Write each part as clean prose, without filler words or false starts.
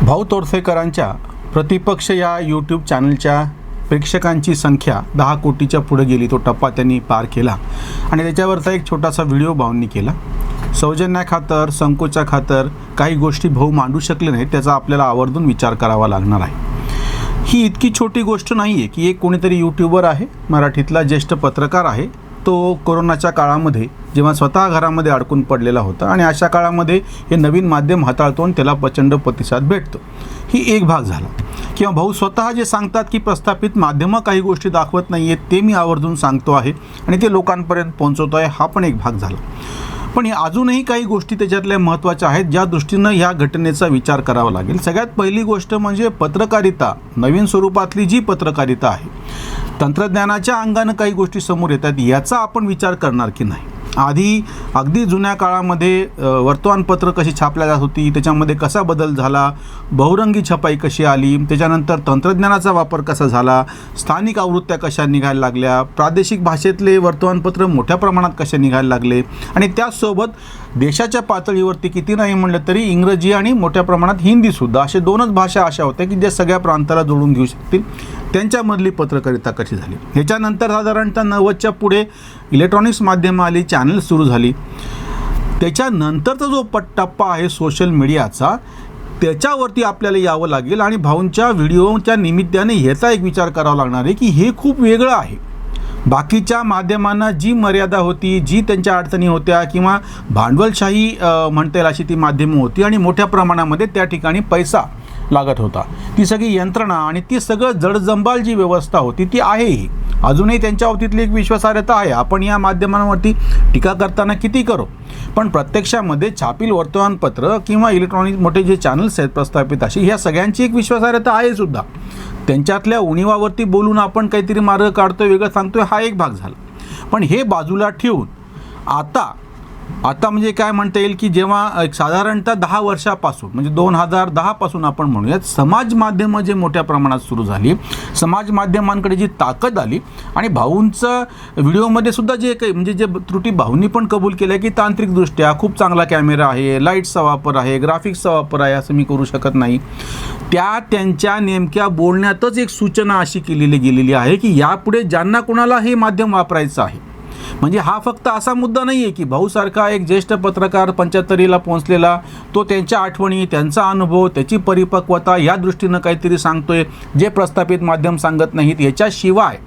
भाऊ तोरसेकरांच्या प्रतिपक्ष या यूट्यूब चॅनलच्या प्रेक्षकांची संख्या 10 कोटीच्या पुढे गेली. तो टप्पा त्यांनी पार केला आणि त्याच्यावरचा एक छोटासा व्हिडिओ भाऊंनी केला. सौजन्याखातर, संकोचा खातर काही गोष्टी भाऊ मांडू शकले नाहीत, त्याचा आपल्याला आवर्जून विचार करावा लागणार आहे. ही इतकी छोटी गोष्ट नाही आहे की एक कोणीतरी यूट्यूबर आहे, मराठीतला ज्येष्ठ पत्रकार आहे, तो कोरोनाच्या काळामध्ये जेव्हा स्वतः घरामध्ये अडकून पडलेला होता आणि अशा काळामध्ये हे नवीन माध्यम हाताळतो आणि त्याला प्रचंड प्रतिसाद भेटतो. ही एक भाग झाला. किंवा भाऊ स्वतः जे सांगतात की प्रस्थापित माध्यमं काही गोष्टी दाखवत नाही आहेत, ते मी आवर्जून सांगतो आहे आणि ते लोकांपर्यंत पोहोचवतो आहे, हा पण एक भाग झाला. पण अजूनही काही गोष्टी त्याच्यातल्या महत्त्वाच्या आहेत, ज्या दृष्टीनं ह्या घटनेचा विचार करावा लागेल. सगळ्यात पहिली गोष्ट म्हणजे पत्रकारिता, नवीन स्वरूपातली जी पत्रकारिता आहे, तंत्रज्ञानाच्या अंगानं काही गोष्टी समोर येतात, याचा आपण विचार करणार की नाही. आधी अगदी जुन्या काळामध्ये वर्तमानपत्र कशी छापल्या जात होती, त्याच्यामध्ये कसा बदल झाला, बहुरंगी छपाई कशी आली, त्याच्यानंतर तंत्रज्ञानाचा वापर कसा झाला, स्थानिक आवृत्त्या कशा निघायला लागल्या, प्रादेशिक भाषेतले वर्तमानपत्र मोठ्या प्रमाणात कसे निघायला लागले आणि त्याचसोबत देशाच्या पातळीवरती किती नाही म्हटलं तरी इंग्रजी आणि मोठ्या प्रमाणात हिंदीसुद्धा, असे दोनच भाषा अशा होत्या की ज्या सगळ्या प्रांताला जोडून घेऊ शकतील. त्यांच्यामधली पत्रकारिता कशी झाली. ह्याच्यानंतर साधारणतः 90च्या पुढे इलेक्ट्रॉनिक्स माध्यमं आली, चॅनल सुरू झाली. त्याच्यानंतरचा जो टप्पा आहे सोशल मीडियाचा, त्याच्यावरती आपल्याला यावं लागेल आणि भाऊंच्या व्हिडिओच्या निमित्ताने ह्याचा एक विचार करावा लागणार आहे की हे खूप वेगळं आहे. बाकीच्या माध्यमांना जी मर्यादा होती, जी त्यांच्या अडचणी होत्या किंवा भांडवलशाही म्हणता येईल अशी ती माध्यमं होती आणि मोठ्या प्रमाणामध्ये त्या ठिकाणी पैसा लागत होता. ती सगळी यंत्रणा आणि ती सगळं जडजंबाल जी व्यवस्था होती ती आहेही. अजूनही त्यांच्या बाबतीतली एक विश्वासार्हता आहे. आपण या माध्यमांवरती टीका करताना किती करू, पण प्रत्यक्षामध्ये छापील वर्तमानपत्र किंवा इलेक्ट्रॉनिक मोठे जे चॅनल्स आहेत प्रस्थापित अशी, ह्या सगळ्यांची एक विश्वासार्हता आहे सुद्धा. त्यांच्यातल्या उणिवावरती बोलून आपण काहीतरी मार्ग काढतोय, वेगळं सांगतोय, हा एक भाग झाला. पण हे बाजूला ठेवून आता म्हणजे काय म्हणता येईल की जेव्हा एक साधारणतः 10 वर्षापासून म्हणजे 2010 पासून आपण म्हणूयात, समाज माध्यमं जे मोठ्या प्रमाणात सुरू झाली, समाज माध्यमांकडे जी ताकद आली आणि भाऊंचं व्हिडिओमध्ये सुद्धा जे काही म्हणजे जे त्रुटी भाऊंनी पण कबूल केल्या की तांत्रिकदृष्ट्या खूप चांगला कॅमेरा आहे, लाईट्सचा वापर आहे, ग्राफिक्सचा वापर आहे, असं मी करू शकत नाही. त्यांच्या नेमक्या बोलण्यातच एक सूचना अशी केलेली गेलेली आहे की यापुढे ज्यांना कोणाला हे माध्यम वापरायचं आहे, म्हणजे हा फक्त असा मुद्दा नाही आहे की भाऊसारखा एक ज्येष्ठ पत्रकार 75ला पोहोचलेला, तो त्यांच्या आठवणी, त्यांचा अनुभव, त्याची परिपक्वता या दृष्टीनं काहीतरी सांगतोय जे प्रस्थापित माध्यम सांगत नाहीत. याच्याशिवाय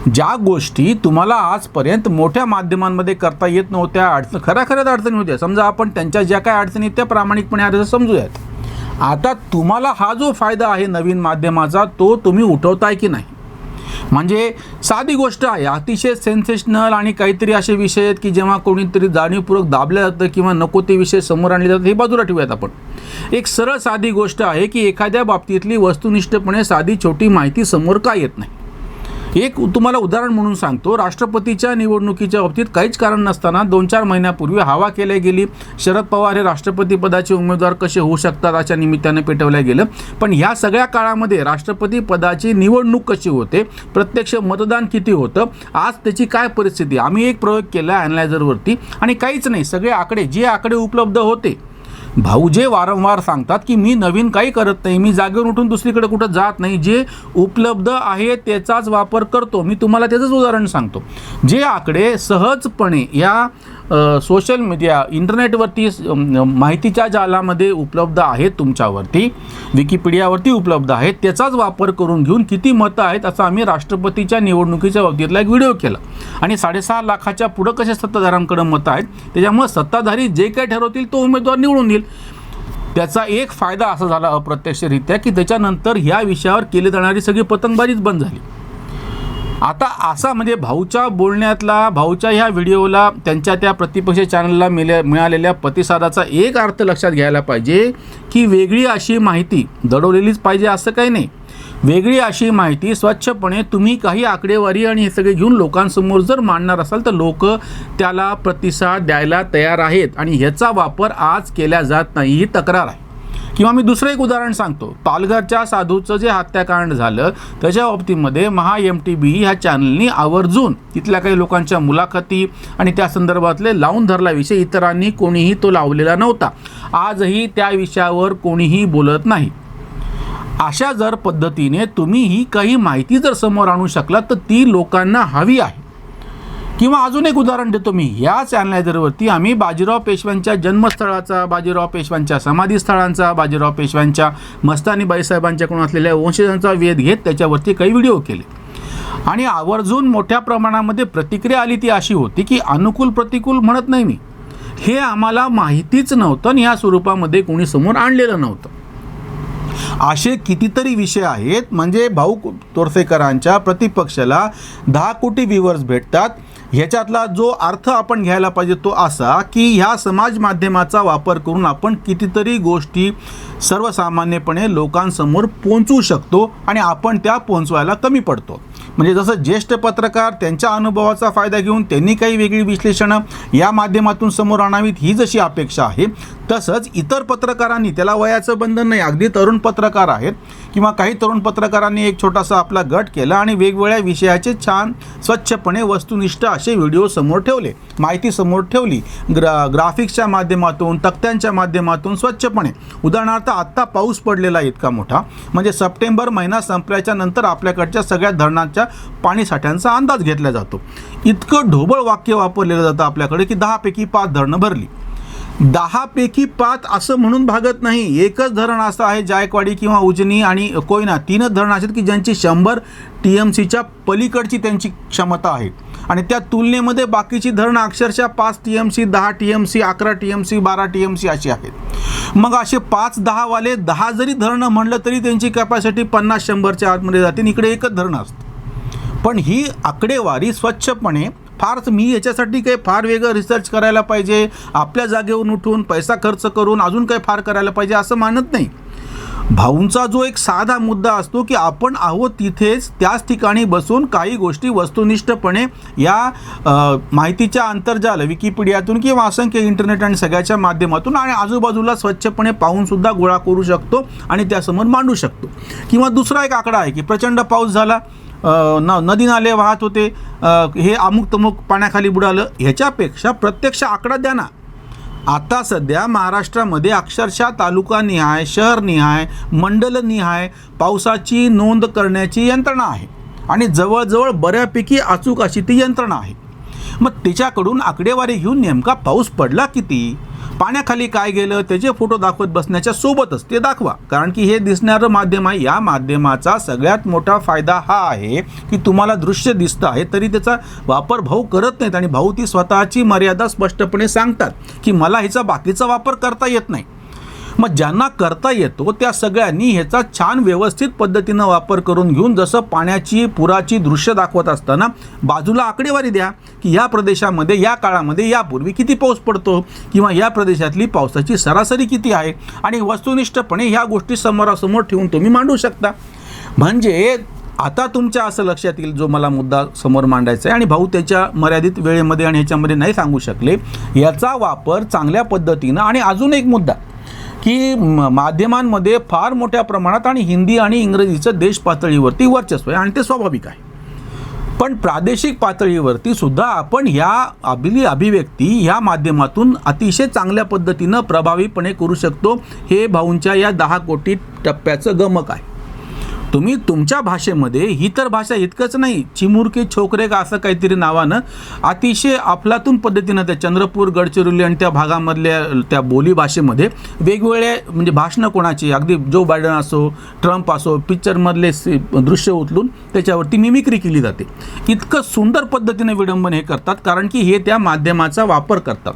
ज्या गोष्टी तुम्हाला आजपर्यंत मोठ्या माध्यमांमध्ये करता येत नव्हत्या, खऱ्या अडचणी होत्या, समजा आपण त्यांच्या ज्या काय अडचणी त्या प्रामाणिकपणे आता समजूयात. आता तुम्हाला हा जो फायदा आहे नवीन माध्यमाचा, तो तुम्ही उठवताय की नाही. म्हणजे साधी गोष्ट आहे, अतिशय सेन्सेशनल आणि काहीतरी असे विषय आहेत की जेव्हा कोणीतरी जाणीवपूर्वक दाबलं जातं किंवा नको ते विषय समोर आणले जातात, हे बाजूला ठेवूयात आपण. एक सरळ साधी गोष्ट आहे की एखाद्या बाबतीतली वस्तुनिष्ठपणे साधी छोटी माहिती समोर का येत नाही. एक तुम्हाला उदाहरण म्हणून सांगतो. राष्ट्रपतीच्या निवडणुकीच्या बाबतीत काहीच कारण नसताना 2-4 महिन्यापूर्वी हवा केल्या गेली. शरद पवार हे राष्ट्रपती पदाचे उमेदवार कसे होऊ शकतात अशा निमित्ताने पेटवल्या गेलं. पण ह्या सगळ्या काळामध्ये राष्ट्रपती पदाची निवडणूक कशी होते, प्रत्यक्ष मतदान किती होतं, आज त्याची काय परिस्थिती. आम्ही एक प्रयोग केला ॲनालायझरवरती आणि काहीच नाही, सगळे आकडे जे आकडे उपलब्ध होते. भाऊ जे वारंवार सांगतात की मी नवीन काही करत नाही, मी जागेवर उठून दुसरीकडे कुठं जात नाही, जे उपलब्ध आहे त्याचाच वापर करतो. मी तुम्हाला त्याचंच उदाहरण सांगतो. जे आकडे सहजपणे या सोशल मीडिया, इंटरनेटवरती माहितीच्या जालामध्ये उपलब्ध आहेत, तुमच्यावरती विकिपीडियावरती उपलब्ध आहेत, त्याचाच वापर करून घेऊन किती मतं आहेत असं आम्ही राष्ट्रपतीच्या निवडणुकीच्या बाबतीतला एक व्हिडिओ केला आणि 6.5 लाखाच्या पुढं कसे सत्ताधाऱ्यांकडे मतं आहेत, त्याच्यामुळे सत्ताधारी जे काही ठरवतील तो उमेदवार निवडून देईल. त्याचा एक फायदा असा झाला अप्रत्यक्षरित्या की त्याच्यानंतर ह्या विषयावर केली जाणारी सगळी पतंगबाजीच बंद झाली. आता असा म्हणजे भाऊच्या बोलण्यातला, भाऊच्या ह्या व्हिडिओला, त्यांच्या त्या प्रतिपक्ष चॅनलला मिळालेल्या प्रतिसादाचा एक अर्थ लक्षात घ्यायला पाहिजे की वेगळी अशी माहिती दडवलेलीच पाहिजे असं काही नाही. वेगळी अशी माहिती स्वच्छपणे तुम्ही काही आकडेवारी आणि हे सगळे घेऊन लोकांसमोर जर मांडणार असाल तर लोक त्याला प्रतिसाद द्यायला तयार आहेत आणि ह्याचा वापर आज केला जात नाही, ही तक्रार आहे. किंवा मी दुसरं एक उदाहरण सांगतो, पालघरच्या साधूचं जे हत्याकांड झालं त्याच्या बाबतीमध्ये MTV ह्या चॅनलनी आवर्जून तिथल्या काही लोकांच्या मुलाखती आणि त्या संदर्भातले लावून धरला विषय. इतरांनी कोणीही तो लावलेला नव्हता. आजही त्या विषयावर कोणीही बोलत नाही. अशा जर पद्धतीने तुम्ही ही काही माहिती जर समोर आणू शकलात तर ती लोकांना हवी आहे. किंवा अजून एक उदाहरण देतो मी. या चॅनलावरती आम्ही बाजीराव पेशव्यांच्या जन्मस्थळाचा, बाजीराव पेशव्यांच्या समाधीस्थळांचा, बाजीराव पेशव्यांच्या मस्तानी बाईसाहेबांच्याकडून असलेल्या वंशजांचा वेध घेत त्याच्यावरती काही व्हिडिओ केले आणि आवर्जून मोठ्या प्रमाणामध्ये प्रतिक्रिया आली. ती अशी होती की अनुकूल प्रतिकूल म्हणत नाही मी, हे आम्हाला माहितीच नव्हतं आणि या स्वरूपामध्ये कोणी समोर आणलेलं नव्हतं. असे कितीतरी विषय आहेत. म्हणजे भाऊ तोरसेकरांच्या प्रतिपक्षाला 10 कोटी व्ह्यूअर्स भेटतात. ह्याच्यातला जो अर्थ आपण घ्यायला पाहिजे तो असा की ह्या समाज माध्यमाचा वापर करून आपण कितीतरी गोष्टी सर्वसामान्यपणे लोकांसमोर पोहोचवू शकतो आणि आपण त्या पोहोचवायला कमी पडतो. म्हणजे जसं ज्येष्ठ पत्रकार त्यांच्या अनुभवाचा फायदा घेऊन त्यांनी काही वेगळी विश्लेषणं या माध्यमातून समोर आणावीत ही जशी अपेक्षा आहे, तसंच इतर पत्रकारांनी, त्याला वयाचं बंधन नाही, अगदी तरुण पत्रकार आहेत किंवा काही तरुण पत्रकारांनी एक छोटासा आपला गट केला आणि वेगवेगळ्या विषयाचे छान स्वच्छपणे वस्तुनिष्ठ असे व्हिडिओ समोर ठेवले, माहिती समोर ठेवली, ग्राफिक्सच्या माध्यमातून, तक्त्यांच्या माध्यमातून स्वच्छपणे. उदाहरणार्थ आत्ता पाऊस पडलेला इतका मोठा, म्हणजे सप्टेंबर महिना संपल्याच्या नंतर आपल्याकडच्या सगळ्या धरणांच्या पाणीसाठ्यांचा अंदाज घेतला जातो. इतकं ढोबळ वाक्य वापरलेलं जातं आपल्याकडे की 10 पैकी 5 धरणं भरली. 10 पैकी 5 असं म्हणून भागत नाही. एकच धरण असं आहे जायकवाडी किंवा उजनी आणि कोयना, 3च धरणं आहेत की ज्यांची 100 TMCच्या पलीकडची त्यांची क्षमता आहे आणि त्या तुलनेमध्ये बाकीची धरणं अक्षरशः 5 TMC, 10 TMC, 11 TMC, 12 TMC अशी आहेत. मग असे 5-10 वाले 10 जरी धरणं म्हणलं तरी त्यांची कॅपॅसिटी 50-100च्या आतमध्ये जाते. इकडे एकच धरणं असतं. पण ही आकडेवारी स्वच्छपणे, फारच मी याच्यासाठी काही फार वेगळं रिसर्च करायला पाहिजे, आपल्या जागेवरून उठून पैसा खर्च करून अजून काही फार करायला पाहिजे असं मानत नाही. भाऊंचा जो एक साधा मुद्दा असतो की आपण आहोत तिथेच त्याच ठिकाणी बसून काही गोष्टी वस्तुनिष्ठपणे या माहितीच्या आंतरजाल विकिपीडियातून किंवा असंख्य इंटरनेट आणि सगळ्याच्या माध्यमातून आणि आजूबाजूला स्वच्छपणे पाहूनसुद्धा गोळा करू शकतो आणि त्यासमोर मांडू शकतो. किंवा दुसरा एक आकडा आहे की प्रचंड पाऊस झाला, नदी नाले वाहत होते, हे अमुक तमुक पाण्याखाली बुडालं, ह्याच्यापेक्षा प्रत्यक्ष आकडा द्या ना. आता सध्या महाराष्ट्रामध्ये अक्षरशः तालुकानिहाय, शहरनिहाय, मंडलनिहाय पावसाची नोंद करण्याची यंत्रणा आहे आणि जवळजवळ बऱ्यापैकी अचूक अशी ती यंत्रणा आहे. मग त्याच्याकडून आकडेवारी घेऊन नेमका पाऊस पडला किती, पाण्याखाली काय गेलं त्याचे फोटो दाखवत बसण्याच्या सोबतच ते दाखवा. कारण की हे दिसणारं माध्यम आहे. या माध्यमाचा सगळ्यात मोठा फायदा हा आहे की तुम्हाला दृश्य दिसतं आहे तरी त्याचा वापर भाऊ करत नाहीत आणि भाऊ ती स्वतःची मर्यादा स्पष्टपणे सांगतात की मला ह्याचा बाकीचा वापर करता येत नाही. मग ज्यांना करता येतो त्या सगळ्यांनी ह्याचा छान व्यवस्थित पद्धतीनं वापर करून घेऊन, जसं पाण्याची पुराची दृश्य दाखवत असताना बाजूला आकडेवारी द्या की या प्रदेशामध्ये या काळामध्ये यापूर्वी किती पाऊस पडतो किंवा या प्रदेशातली पावसाची सरासरी किती आहे आणि वस्तुनिष्ठपणे ह्या गोष्टी समोरासमोर ठेवून तुम्ही मांडू शकता. म्हणजे आता तुमच्या असं लक्षात येईल जो मला मुद्दा समोर मांडायचा आहे आणि भाऊ त्याच्या मर्यादित वेळेमध्ये आणि ह्याच्यामध्ये नाही सांगू शकले, याचा वापर चांगल्या पद्धतीनं. आणि अजून एक मुद्दा की माध्यमांमध्ये फार मोठ्या प्रमाणात आणि हिंदी आणि इंग्रजीचं देश पातळीवरती वर्चस्व आहे आणि ते स्वाभाविक आहे. पण प्रादेशिक पातळीवरती सुद्धा आपण ह्या अभिव्यक्ती ह्या माध्यमातून अतिशय चांगल्या पद्धतीनं प्रभावीपणे करू शकतो. हे भाऊंच्या या 10 कोटी टप्प्याचं गमक आहे. तुम्ही तुमच्या भाषेमध्ये, ही तर भाषा इतकंच नाही, चिमुरके छोकरे का असं काहीतरी नावानं अतिशय अफलातून पद्धतीनं त्या चंद्रपूर, गडचिरोली आणि त्या भागामधल्या त्या बोली भाषेमध्ये वेगवेगळे म्हणजे भाषणं कोणाची, अगदी जो बायडन असो, ट्रम्प असो, पिक्चरमधले दृश्य उचलून त्याच्यावरती मिमिक्री केली जाते. इतकं सुंदर पद्धतीने विडंबन हे करतात कारण की हे त्या माध्यमाचा वापर करतात.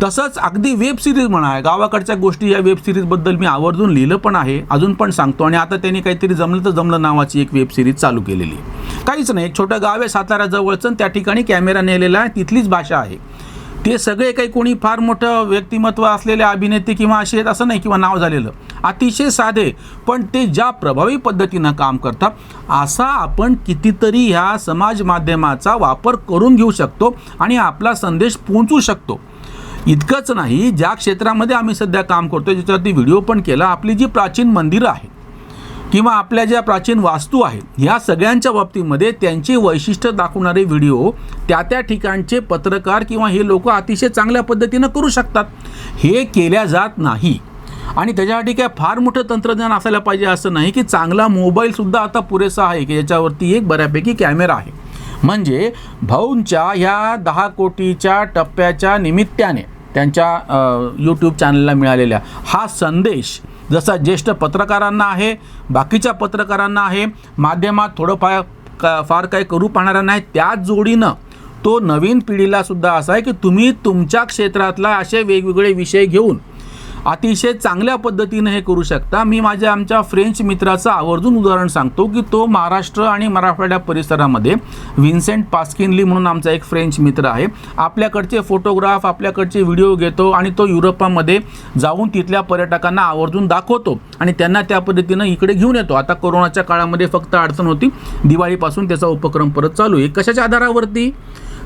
तसंच अगदी वेब सिरीज म्हणा, गावाकडच्या गोष्टी या वेब सिरीजबद्दल मी आवर्जून लिहिलं पण आहे, अजून पण सांगतो. आणि आता त्यांनी काहीतरी जमलं तर जमलं नावाची एक वेब सिरीज चालू केलेली. काहीच नाही, एक छोटं गाव आहे साताऱ्याजवळचं, त्या ठिकाणी कॅमेरा नेलेला आहे, तिथलीच भाषा आहे. ते सगळे काही कोणी फार मोठं व्यक्तिमत्व असलेले अभिनेते किंवा असे आहेत असं नाही, किंवा नाव झालेलं, अतिशय साधे, पण ते ज्या प्रभावी पद्धतीनं काम करतात, असा आपण कितीतरी ह्या समाज माध्यमाचा वापर करून घेऊ शकतो आणि आपला संदेश पोहोचवू शकतो. इतकंच नाही, ज्या क्षेत्रामध्ये आम्ही सध्या काम करतो ज्याच्यावरती व्हिडिओ पण केला, आपली जी प्राचीन मंदिरं आहेत किंवा आपल्या ज्या प्राचीन वास्तू आहेत, ह्या सगळ्यांच्या बाबतीमध्ये त्यांची वैशिष्ट्य दाखवणारे व्हिडिओ त्या ठिकाणचे पत्रकार किंवा हे लोक अतिशय चांगल्या पद्धतीनं करू शकतात. हे केल्या जात नाही. आणि त्याच्यासाठी काय फार मोठं तंत्रज्ञान असायला पाहिजे असं नाही, की चांगला मोबाईलसुद्धा आता पुरेसा आहे की ज्याच्यावरती एक बऱ्यापैकी कॅमेरा आहे. म्हणजे भाऊंच्या ह्या 10 कोटीच्या टप्प्याच्या निमित्ताने त्यांच्या यूट्यूब चॅनलला मिळालेला हा संदेश जसा ज्येष्ठ पत्रकारांना आहे, बाकीच्या पत्रकारांना आहे, माध्यमात फार काही करू पाहणाऱ्यांना आहे, त्याच जोडीनं तो नवीन पिढीला सुद्धा असा आहे की तुम्ही तुमच्या क्षेत्रातला असे वेगवेगळे विषय घेऊन अतिशय चांगल्या पद्धतीने हे करू शकता. मी आमच्या फ्रेंच मित्राचं आवर्जून उदाहरण सांगतो की तो महाराष्ट्र आणि मराठवाड्या परिसरामध्ये विन्सेंट पास्किनली म्हणून आमचा एक फ्रेंच मित्र आहे. आपल्याकडचे फोटोग्राफ, आपल्याकडचे व्हिडिओ घेतो आणि तो युरोपामध्ये जाऊन तिथल्या पर्यटकांना आवर्जून दाखवतो आणि त्यांना त्या पद्धतीनं इकडे घेऊन येतो. आता कोरोनाच्या काळामध्ये फक्त अडचण होती, दिवाळीपासून त्याचा उपक्रम परत चालू आहे. कशाच्या आधारावरती?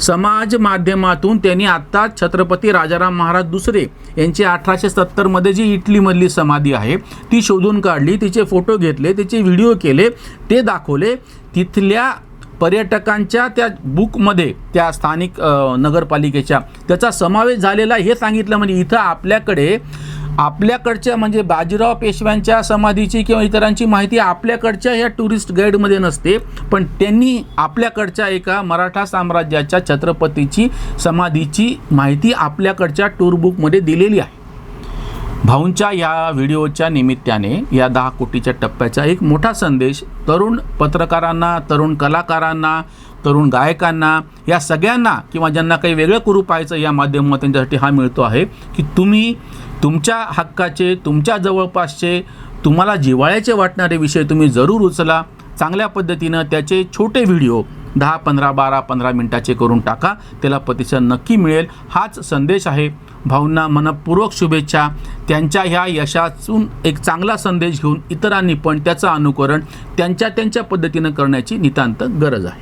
समाज माध्यमातून त्यांनी आत्ता छत्रपती राजाराम महाराज दुसरे यांची 1870मध्ये जी इटलीमधली समाधी आहे ती शोधून काढली, तिचे फोटो घेतले, तिचे व्हिडिओ केले, ते दाखवले. तिथल्या पर्यटकांच्या त्या बुकमध्ये त्या स्थानिक नगरपालिकेच्या त्याचा समावेश झालेला हे सांगितलं. म्हणजे इथं आपल्याकडच्या म्हणजे बाजीराव पेशव्यांच्या समाधीची किंवा इतरांची माहिती आपल्याकडच्या ह्या टुरिस्ट गाईडमध्ये नसते, पण त्यांनी आपल्याकडच्या एका मराठा साम्राज्याच्या छत्रपतीची समाधीची माहिती आपल्याकडच्या टूर बुकमध्ये दिलेली आहे. भाऊंच्या या व्हिडिओच्या निमित्ताने या 10 कोटीच्या टप्प्याचा एक मोठा संदेश तरुण पत्रकारांना, तरुण कलाकारांना, तरुण गायकांना, या सगळ्यांना किंवा ज्यांना काही वेगळं करू पाहायचं या माध्यमातून त्यांच्यासाठी हा मिळतो आहे की तुम्ही तुमच्या हक्काचे, तुमच्या जवळपासचे, तुम्हाला जिव्हाळ्याचे वाटणारे विषय तुम्ही जरूर उचला. चांगल्या पद्धतीनं त्याचे छोटे व्हिडिओ 10, 15, 12, 15 मिनिटाचे करून टाका, त्याला प्रतिसाद नक्की मिळेल. हाच संदेश आहे. भाऊंना मनपूर्वक शुभेच्छा. त्यांच्या ह्या यशातून एक चांगला संदेश घेऊन इतरांनी पण त्याचं अनुकरण त्यांच्या पद्धतीनं करण्याची नितांत गरज आहे.